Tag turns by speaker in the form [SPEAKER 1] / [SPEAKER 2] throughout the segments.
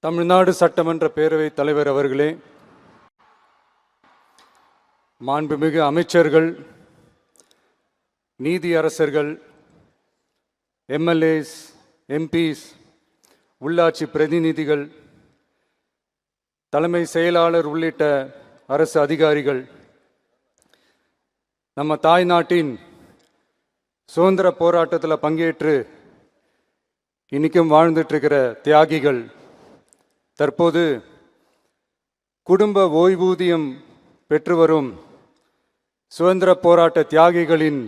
[SPEAKER 1] தமிழ்நாடு சட்டமன்ற பேரவைத் தலைவர் அவர்களே, மாண்புமிகு அமைச்சர்கள், நீதியரசர்கள், எம்எல்ஏஸ், எம்பிஸ், உள்ளாட்சி பிரதிநிதிகள், தலைமை செயலாளர் உள்ளிட்ட அரசு அதிகாரிகள், நம்ம தாய்நாட்டின் சுதந்திர போராட்டத்தில் பங்கேற்று இன்னைக்கும் வாழ்ந்துட்டு இருக்கிற தியாகிகள், தற்போது குடும்ப ஓய்வூதியம் பெற்று வரும் சுதந்திர போராட்ட தியாகிகளின்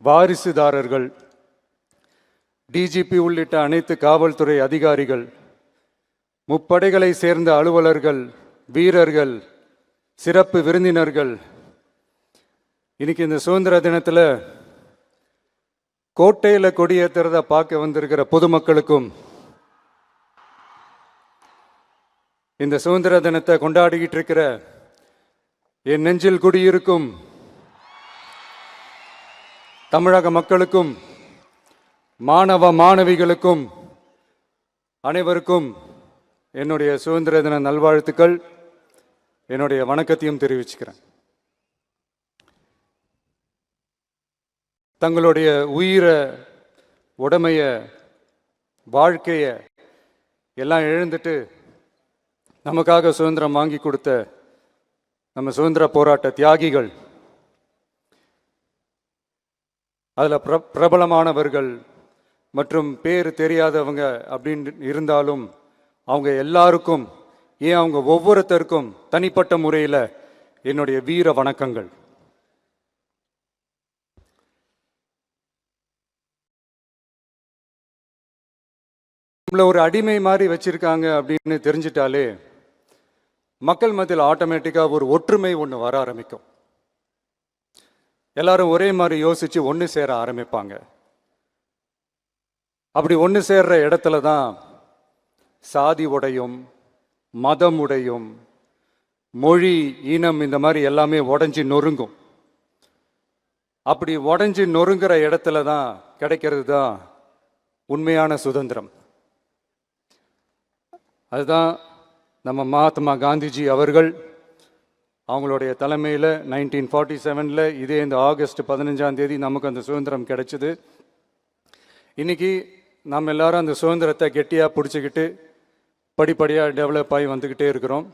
[SPEAKER 1] வாரிசுதாரர்கள், டிஜிபி உள்ளிட்ட அனைத்து காவல்துறை அதிகாரிகள், முப்படைகளை சேர்ந்த அலுவலர்கள், வீரர்கள், சிறப்பு விருந்தினர்கள், இன்னைக்கு இந்த சுதந்திர தினத்தில் கோட்டையில் கொடியேற்றுறத பார்க்க வந்திருக்கிற பொதுமக்களுக்கும், இந்த சுதந்திர தினத்தை கொண்டாடிக்கிட்டு இருக்கிற என் நெஞ்சில் குடியிருக்கும் தமிழக மக்களுக்கும், மாணவ மாணவிகளுக்கும் அனைவருக்கும் என்னுடைய சுதந்திர தின நல்வாழ்த்துக்கள், என்னுடைய வணக்கத்தையும் தெரிவிச்சுக்கிறேன். தங்களுடைய உயிரை, உடமைய, வாழ்க்கைய எல்லாம் இழந்துட்டு நமக்காக சுதந்திரம் வாங்கி கொடுத்த நம்ம சுதந்திர போராட்ட தியாகிகள், அதில் பிரபலமானவர்கள் மற்றும் பேர் தெரியாதவங்க அப்படின்னு இருந்தாலும் அவங்க எல்லாருக்கும், ஏன் அவங்க ஒவ்வொருத்தருக்கும் தனிப்பட்ட முறையில் என்னுடைய வீர வணக்கங்கள். நம்மளை ஒரு அடிமை மாதிரி வச்சிருக்காங்க அப்படின்னு தெரிஞ்சிட்டாலே மக்கள் மத்தியில் ஆட்டோமேட்டிக்காக ஒரு ஒற்றுமை ஒன்று வர ஆரம்பிக்கும். எல்லாரும் ஒரே மாதிரி யோசிச்சு ஒன்று சேர ஆரம்பிப்பாங்க. அப்படி ஒன்று சேர்ற இடத்துல தான் சாதி உடையும், மதம் உடையும், மொழி, இனம், இந்த மாதிரி எல்லாமே உடஞ்சி நொறுங்கும். அப்படி உடஞ்சி நொறுங்குற இடத்துல தான் கிடைக்கிறது தான் உண்மையான சுதந்திரம். அதுதான் நம்ம மகாத்மா காந்திஜி அவர்கள் அவங்களுடைய தலைமையில் 1947 இதே இந்த ஆகஸ்ட் 15 நமக்கு அந்த சுதந்திரம் கிடைச்சிது. இன்னைக்கு நம்ம எல்லாரும் அந்த சுதந்திரத்தை கெட்டியாக பிடிச்சிக்கிட்டு படிப்படியாக டெவலப் ஆகி வந்துக்கிட்டே இருக்கிறோம்.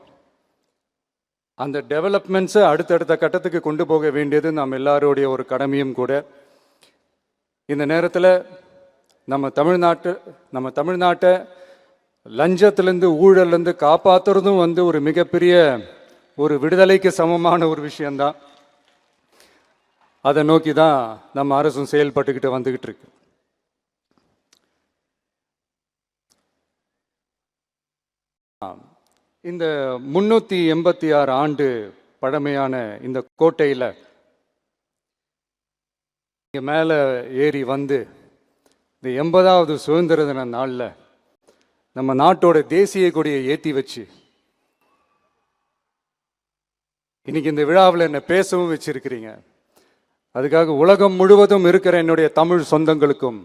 [SPEAKER 1] அந்த டெவலப்மெண்ட்ஸை அடுத்தடுத்த கட்டத்துக்கு கொண்டு போக வேண்டியது நம்ம எல்லாருடைய ஒரு கடமையும் கூட. இந்த நேரத்தில் நம்ம தமிழ்நாட்டை லஞ்சத்திலேருந்து, ஊழல்லேருந்து காப்பாற்றுறதும் ஒரு மிகப்பெரிய ஒரு விடுதலைக்கு சமமான ஒரு விஷயந்தான். அதை நோக்கி தான் நம்ம அரசும் செயல்பட்டுக்கிட்டு வந்துக்கிட்டு இருக்கு. இந்த 386 ஆண்டு பழமையான இந்த கோட்டையில் இங்கே மேலே ஏறி வந்து இந்த 80வது சுதந்திர தின நாளில் நம்ம நாட்டோட தேசிய கொடியை ஏற்றி வச்சு இன்னைக்கு இந்த விழாவில் என்னை பேசவும் வச்சிருக்கிறீங்க. அதுக்காக உலகம் முழுவதும் இருக்கிற என்னுடைய தமிழ் சொந்தங்களுக்கும்,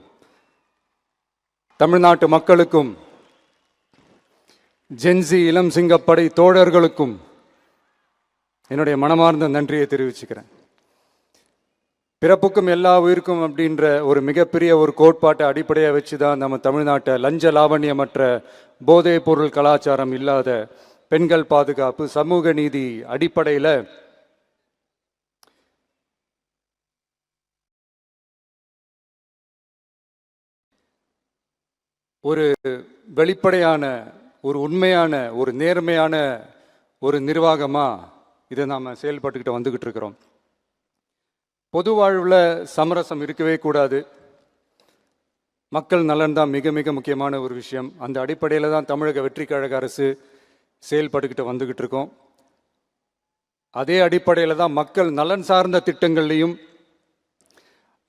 [SPEAKER 1] தமிழ்நாட்டு மக்களுக்கும், ஜென்சி இளம் சிங்கப்படை தோழர்களுக்கும் என்னுடைய மனமார்ந்த நன்றியை தெரிவிச்சுக்கிறேன். பிறப்புக்கும் எல்லா உயிருக்கும் அப்படின்ற ஒரு மிகப்பெரிய ஒரு கோட்பாட்டை அடிப்படையாக வச்சு தான் நம்ம தமிழ்நாட்டை லஞ்ச லாவண்யமற்ற போதைப் பொருள் கலாச்சாரம் இல்லாத, பெண்கள் பாதுகாப்பு, சமூக நீதி அடிப்படையில் ஒரு வெளிப்படையான, ஒரு உண்மையான, ஒரு நேர்மையான ஒரு நிர்வாகமாக இதை நாம் செயல்பட்டுக்கிட்டு வந்துக்கிட்டு இருக்கிறோம். பொது வாழ்வில் சமரசம் இருக்கவே கூடாது. மக்கள் நலன் தான் மிக மிக முக்கியமான ஒரு விஷயம். அந்த அடிப்படையில் தான் தமிழக வெற்றி கழக அரசு செயல்பட்டுக்கிட்டு வந்துக்கிட்டு இருக்கோம். அதே அடிப்படையில் தான் மக்கள் நலன் சார்ந்த திட்டங்கள்லையும்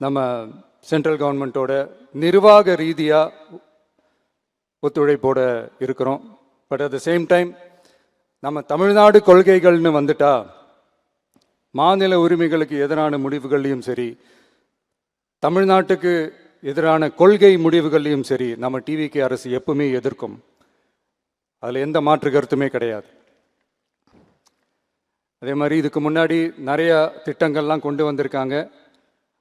[SPEAKER 1] நம்ம சென்ட்ரல் கவர்மெண்ட்டோட நிர்வாக ரீதியாக ஒத்துழைப்போடு இருக்கிறோம். But at the same time நம்ம தமிழ்நாடு கொள்கைகள்னு வந்துட்டா மாநில உரிமைகளுக்கு எதிரான முடிவுகள்லையும் சரி, தமிழ்நாட்டுக்கு எதிரான கொள்கை முடிவுகள்லையும் சரி, நம்ம டிவிகே அரசு எப்பவுமே எதிர்க்கும். அதில் எந்த மாற்று கருத்துமே கிடையாது. அதே மாதிரி இதுக்கு முன்னாடி நிறையா திட்டங்கள்லாம் கொண்டு வந்திருக்காங்க.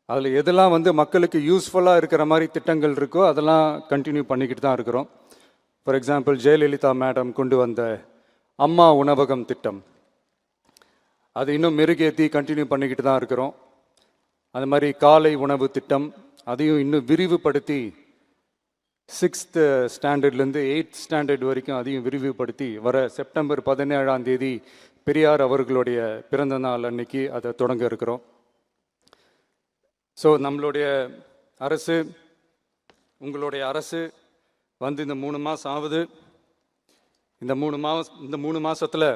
[SPEAKER 1] அதில் எதெல்லாம் மக்களுக்கு யூஸ்ஃபுல்லாக இருக்கிற மாதிரி திட்டங்கள் இருக்கோ அதெல்லாம் கண்டினியூ பண்ணிக்கிட்டு தான் இருக்கிறோம். ஃபார் எக்ஸாம்பிள், ஜெயலலிதா மேடம் கொண்டு வந்த அம்மா உணவகம் திட்டம், அது இன்னும் மெருகேற்றி கண்டினியூ பண்ணிக்கிட்டு தான் இருக்கிறோம். அது மாதிரி காலை உணவு திட்டம், அதையும் இன்னும் விரிவுபடுத்தி 6th ஸ்டாண்டர்ட்லேருந்து 8th ஸ்டாண்டர்ட் வரைக்கும் அதையும் விரிவுபடுத்தி வர செப்டம்பர் 17ஆம் தேதி பெரியார் அவர்களுடைய பிறந்த நாள் அன்னைக்கு அதை தொடங்க இருக்கிறோம். ஸோ நம்மளுடைய அரசு, உங்களுடைய அரசு இந்த 3 மாதம் ஆகுது. இந்த 3 மாதத்தில்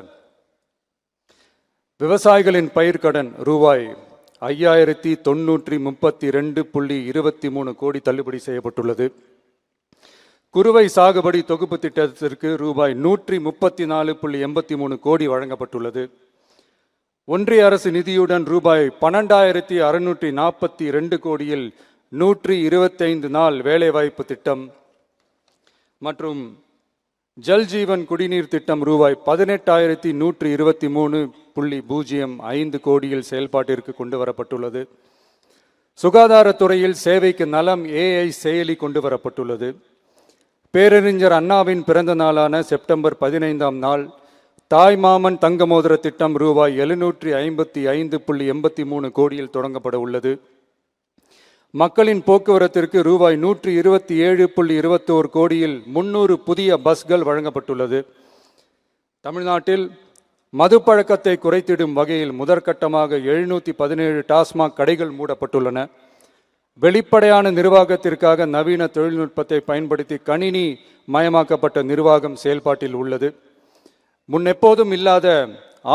[SPEAKER 1] விவசாயிகளின் பயிர்க்கடன் ரூபாய் 5932.23 கோடி தள்ளுபடி செய்யப்பட்டுள்ளது. குறுவை சாகுபடி தொகுப்பு திட்டத்திற்கு ரூபாய் 134.83 கோடி வழங்கப்பட்டுள்ளது. ஒன்றிய அரசு நிதியுடன் ரூபாய் 12,642 கோடியில் 125 நாள் வேலைவாய்ப்பு திட்டம் மற்றும் ஜல்ஜீவன் குடிநீர் திட்டம் ரூபாய் 18,123.05 கோடியில் செயல்பாட்டிற்கு கொண்டு வரப்பட்டுள்ளது. சுகாதாரத்துறையில் சேவைக்கு நலம் AI செயலி கொண்டு வரப்பட்டுள்ளது. பேரறிஞர் அண்ணாவின் பிறந்த நாளான செப்டம்பர் 15ஆம் நாள் தாய்மாமன் தங்க மோதிர திட்டம் ரூபாய் 755.83 கோடியில் தொடங்கப்பட உள்ளது. மக்களின் போக்குவரத்திற்கு ரூபாய் 127.21 கோடியில் 300 புதிய பஸ்கள் வழங்கப்பட்டுள்ளது. தமிழ்நாட்டில் மது பழக்கத்தை குறைத்திடும் வகையில் முதற்கட்டமாக 717 டாஸ்மாக் கடைகள் மூடப்பட்டுள்ளன. வெளிப்படையான நிர்வாகத்திற்காக நவீன தொழில்நுட்பத்தை பயன்படுத்தி கணினி மயமாக்கப்பட்ட நிர்வாகம் செயல்பாட்டில் உள்ளது. முன்னெப்போதும் இல்லாத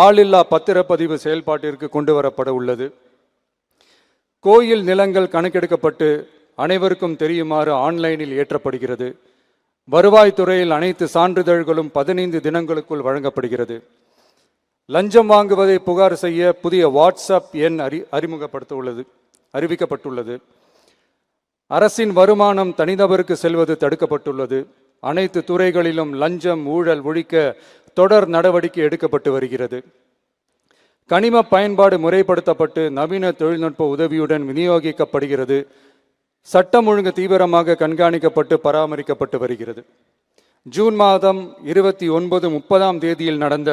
[SPEAKER 1] ஆளில்லா பத்திரப்பதிவு செயல்பாட்டிற்கு கொண்டு வரப்பட உள்ளது. கோயில் நிலங்கள் கணக்கெடுக்கப்பட்டு அனைவருக்கும் தெரியுமாறு ஆன்லைனில் ஏற்றப்படுகிறது. வருவாய்த்துறையில் அனைத்து சான்றிதழ்களும் 15 தினங்களுக்குள் வழங்கப்படுகிறது. லஞ்சம் வாங்குவதை புகார் செய்ய புதிய வாட்ஸ்அப் எண் அறிவிக்கப்பட்டுள்ளது. அரசின் வருமானம் தனிநபருக்கு செல்வது தடுக்கப்பட்டுள்ளது. அனைத்து துறைகளிலும் லஞ்சம் ஊழல் ஒழிக்க தொடர் நடவடிக்கை எடுக்கப்பட்டு வருகிறது. கனிம பயன்பாடு முறைப்படுத்தப்பட்டு நவீன தொழில்நுட்ப உதவியுடன் விநியோகிக்கப்படுகிறது. சட்டம் ஒழுங்கு தீவிரமாக கண்காணிக்கப்பட்டு பராமரிக்கப்பட்டு வருகிறது. ஜூன் மாதம் 29, 30ஆம் தேதியில் நடந்த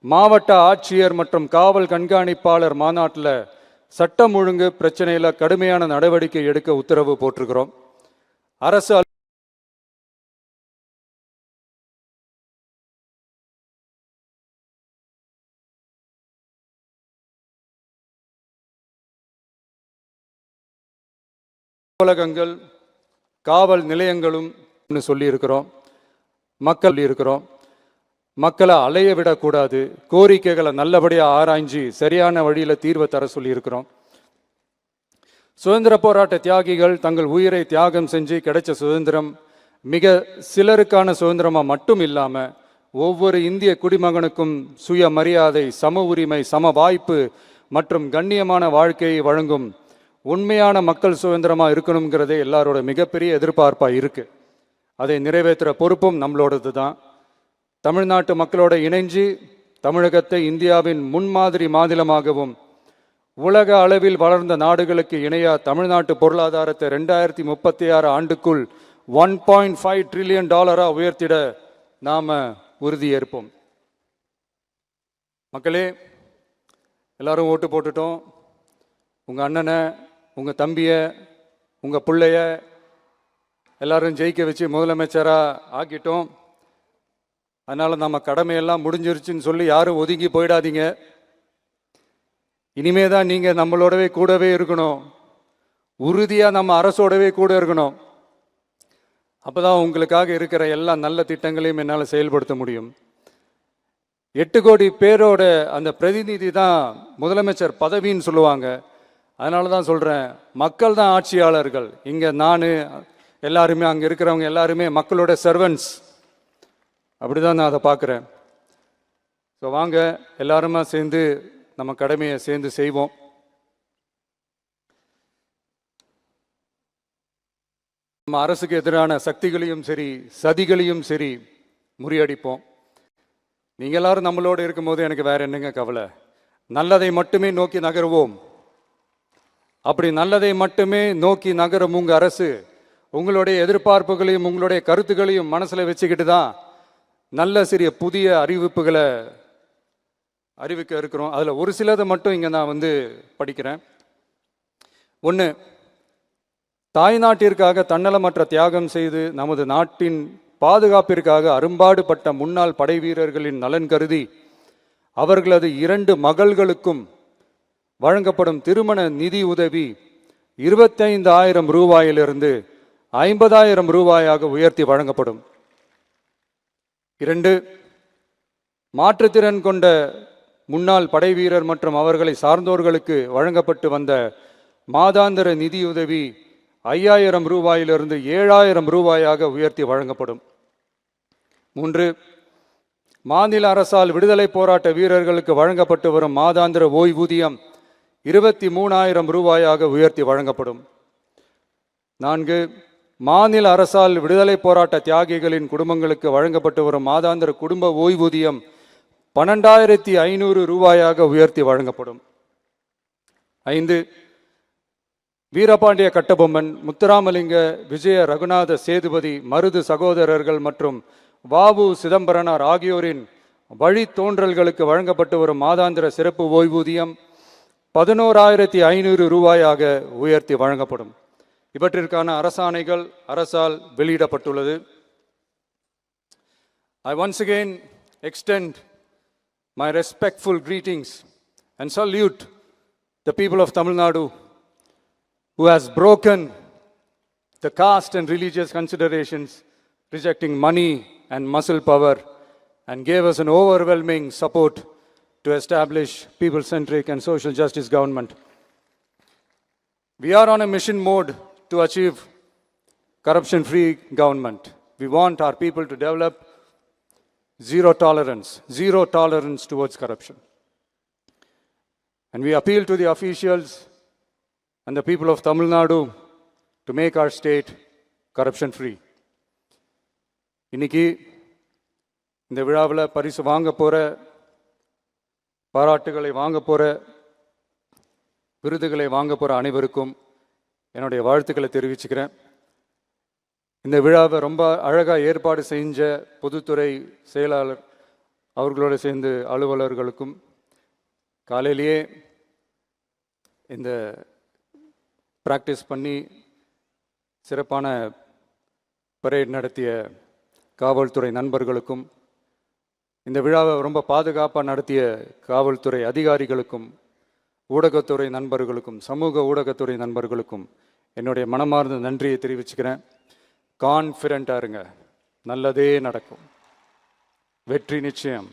[SPEAKER 1] மாவட்ட ஆட்சியர் மற்றும் காவல் கண்காணிப்பாளர் மாநாட்டில் சட்டம் ஒழுங்கு பிரச்சனையில் கடுமையான நடவடிக்கை எடுக்க உத்தரவு போட்டிருக்கிறோம். அரசு அலுவலகங்கள் காவல் நிலையங்களும் சொல்லியிருக்கிறோம். மக்களை அலைய விடக்கூடாது. கோரிக்கைகளை நல்லபடியாக ஆராய்ஞ்சு சரியான வழியில் தீர்வை தர சொல்லியிருக்கிறோம். சுதந்திர போராட்ட தியாகிகள் தங்கள் உயிரை தியாகம் செஞ்சு கிடைச்ச சுதந்திரம் மிக சிலருக்கான சுதந்திரமாக மட்டும் இல்லாமல் ஒவ்வொரு இந்திய குடிமகனுக்கும் சுய மரியாதை, சம உரிமை, சம வாய்ப்பு மற்றும் கண்ணியமான வாழ்க்கையை வழங்கும் உண்மையான மக்கள் சுதந்திரமாக இருக்கணுங்கிறதே எல்லாரோட மிகப்பெரிய எதிர்பார்ப்பாக இருக்குது. அதை நிறைவேற்றுற பொறுப்பும் நம்மளோடது தான். தமிழ்நாட்டு மக்களோட இணைஞ்சு தமிழகத்தை இந்தியாவின் முன்மாதிரி மாநிலமாகவும் உலக அளவில் வளர்ந்த நாடுகளுக்கு இணையா தமிழ்நாட்டு பொருளாதாரத்தை 2036 ஆண்டுக்குள் $1.5 trillion உயர்த்திட நாம உறுதியேற்போம். மக்களே, எல்லாரும் ஓட்டு போட்டுட்டோம். உங்க அண்ணனை, உங்க தம்பிய, உங்க பிள்ளைய எல்லாரும் ஜெயிக்க வச்சு முதலமைச்சராக ஆக்கிட்டோம். அதனால நம்ம கடமையெல்லாம் முடிஞ்சிருச்சுன்னு சொல்லி யாரும் ஒதுங்கி போயிடாதீங்க. இனிமே தான் நீங்க நம்மளோடவே கூடவே இருக்கணும். உறுதியா நம்ம அரசோடவே கூட இருக்கணும். அப்பதான் உங்களுக்காக இருக்கிற எல்லா நல்ல திட்டங்களையும் என்னால் செயல்படுத்த முடியும். 8 கோடி பேரோட அந்த பிரதிநிதி தான் முதலமைச்சர் பதவின்னு சொல்லுவாங்க. அதனால தான் சொல்றேன், மக்கள் தான் ஆட்சியாளர்கள். இங்க நான் எல்லாருமே, அங்க இருக்கிறவங்க எல்லாருமே மக்களோட சர்வன்ட்ஸ். அப்படிதான் நான் அதை பார்க்குறேன். ஸோ வாங்க எல்லாருமா சேர்ந்து நம்ம கடமையை சேர்ந்து செய்வோம். நம்ம அரசுக்கு எதிரான சக்திகளையும் சரி, சதிகளையும் சரி முறியடிப்போம். நீங்கள் எல்லாரும் நம்மளோடு இருக்கும்போது எனக்கு வேற என்னங்க கவலை? நல்லதை மட்டுமே நோக்கி நகருவோம். அப்படி நல்லதை மட்டுமே நோக்கி நகரும் உங்கள் அரசு உங்களுடைய எதிர்பார்ப்புகளையும் உங்களுடைய கருத்துக்களையும் மனசில் வச்சுக்கிட்டு தான் நல்ல சிறிய புதிய அறிவிப்புகளை அறிவிக்க இருக்கிறோம். அதில் ஒரு சிலதை மட்டும் இங்கே நான் படிக்கிறேன். ஒன்று, தாய்நாட்டிற்காக தன்னலமற்ற தியாகம் செய்து நமது நாட்டின் பாதுகாப்பிற்காக அரும்பாடுபட்ட முன்னாள் படை வீரர்களின் நலன் கருதி அவர்களது 2 மகள்களுக்கும் வழங்கப்படும் திருமண நிதி உதவி 25,000 ரூபாயிலிருந்து 50,000 ரூபாயாக உயர்த்தி வழங்கப்படும். 2, மாற்றுத்திறன் கொண்ட முன்னாள் படை வீரர் மற்றும் அவர்களை சார்ந்தோர்களுக்கு வழங்கப்பட்டு வந்த மாதாந்திர நிதியுதவி 5,000 ரூபாயிலிருந்து 7,000 ரூபாயாக உயர்த்தி வழங்கப்படும். 3, மாநில அரசால் விடுதலை போராட்ட வீரர்களுக்கு வழங்கப்பட்டு வரும் மாதாந்திர ஓய்வூதியம் 23,000 ரூபாயாக உயர்த்தி வழங்கப்படும். 4, மாநில அரசால் விடுதலை போராட்ட தியாகிகளின் குடும்பங்களுக்கு வழங்கப்பட்டு வரும் மாதாந்திர குடும்ப ஓய்வூதியம் 12,500 ரூபாயாக உயர்த்தி வழங்கப்படும். 5, வீரபாண்டிய கட்டபொம்மன், முத்துராமலிங்க, விஜய ரகுநாத சேதுபதி, மருது சகோதரர்கள் மற்றும் வாவு சிதம்பரனார் ஆகியோரின் வழித்தோன்றல்களுக்கு வழங்கப்பட்டு வரும் மாதாந்திர சிறப்பு ஓய்வூதியம் 11,500 ரூபாயாக உயர்த்தி வழங்கப்படும். இவற்றிற்கான அரசாணைகள் அரசால் வெளியிடப்பட்டுள்ளது. I once again extend my respectful greetings and salute the people of Tamil Nadu who has broken the caste and religious considerations, rejecting money and muscle power, and gave us an overwhelming support to establish people-centric and social justice government. We are on a mission mode to achieve corruption-free government. We want our people to develop zero tolerance towards corruption. And we appeal to the officials and the people of Tamil Nadu to make our state corruption-free. இன்னைக்கு இந்த விழாவில் பரிசு வாங்க போகிற, பாராட்டுகளை வாங்க போகிற, விருதுகளை வாங்க போகிற அனைவருக்கும் என்னுடைய வாழ்த்துக்களை தெரிவிச்சுக்கிறேன். இந்த விழாவை ரொம்ப அழகாக ஏற்பாடு செஞ்ச பொதுத்துறை செயலாளர் அவர்களோடு சேர்ந்து அலுவலர்களுக்கும், காலையிலேயே இந்த ப்ராக்டிஸ் பண்ணி சிறப்பான பரேட் நடத்திய காவல்துறை நண்பர்களுக்கும், இந்த விழாவை ரொம்ப பாதுகாப்பாக நடத்திய காவல்துறை அதிகாரிகளுக்கும், ஊடகத்துறை நண்பர்களுக்கும், சமூக ஊடகத்துறை நண்பர்களுக்கும் என்னுடைய மனமார்ந்த நன்றியை தெரிவிச்சுக்கிறேன். கான்ஃபிடென்ட்டாக இருங்க, நல்லதே நடக்கும், வெற்றி நிச்சயம்.